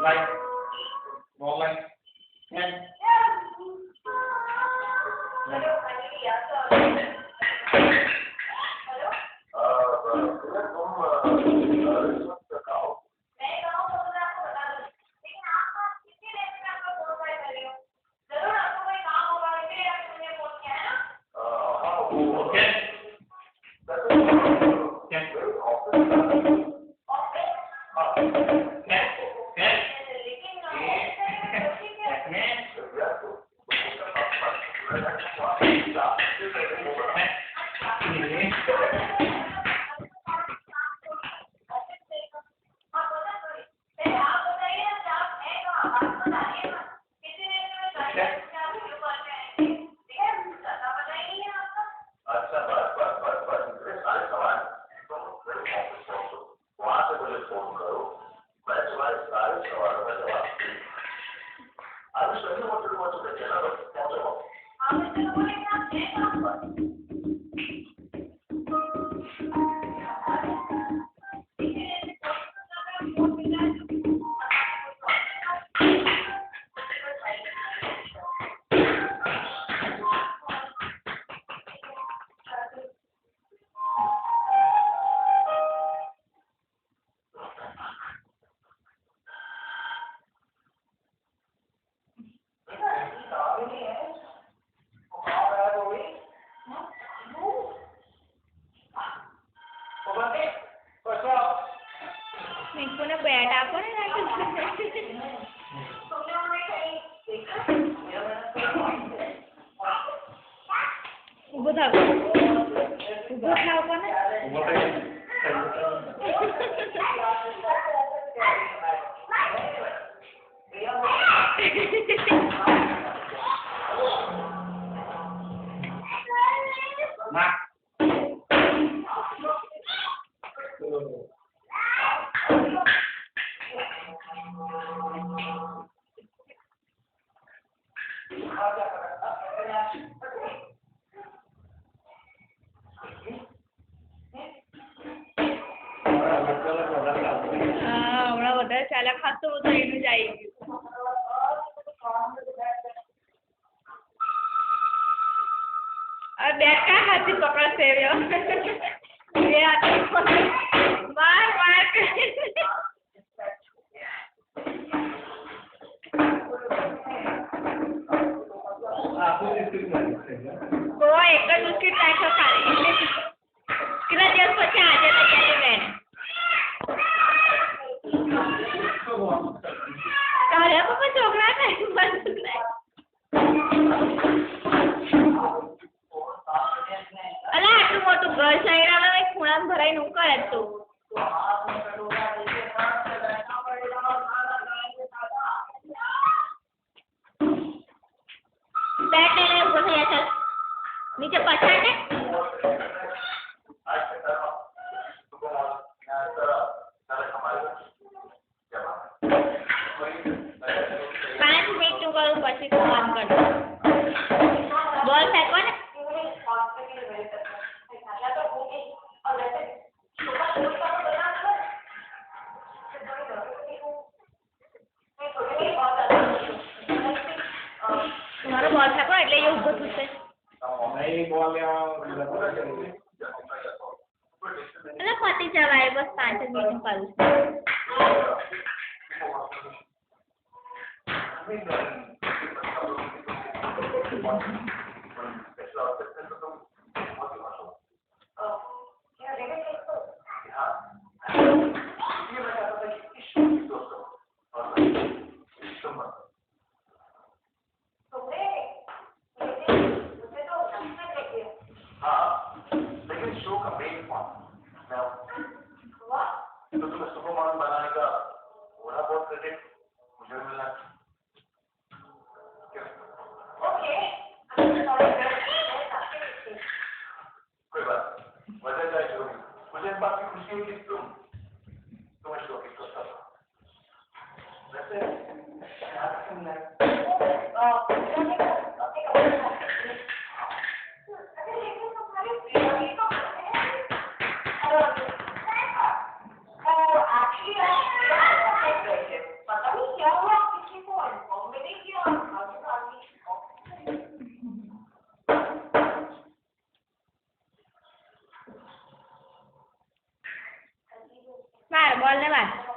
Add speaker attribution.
Speaker 1: Like, more like, and
Speaker 2: મને બેટ આપો ને ઉભો થાવ કોને હમણાં વધારે ચાલે ખાતું બધું એનું જ આવી ગયું બેટ કા હાથથી પકડશે માર માર કોઈ એક જ બિસ્કીટ નાખ્યો ખાલી કેટલા દિવસ પછી આજે તૈયારી બેન તારે પપ્પા છોકરા થાય અલા આટલું મોટું ઘર શહેરામાં ખૂણામાં ભરાઈને હું કરે તું બેટ લઈને ઉભો થઈ જા ચાલ નીચે પછાડ ને 5 મિનિટ નું કરું પછી ફોન કરજો બોલ ફેંકો ને તમારો બોલ ફેંકો એટલે એ ઊભો થશે એટલે પતી જવાય બસ 5 મિનિટ કરું
Speaker 1: तो तुम्हें सुपर मॉडल बनाने का थोड़ा बहुत क्रेडिट मुझे मिलना ओके कोई बात वजह क्या है मुझे इस बात की खुशी है कि तुम तुम्हें शॉपिंग करता था वैसे याद सुनना पता नहीं क्या हुआ किसी को इन्फॉर्म भी नहीं किया
Speaker 2: બાર બોલ ને બાર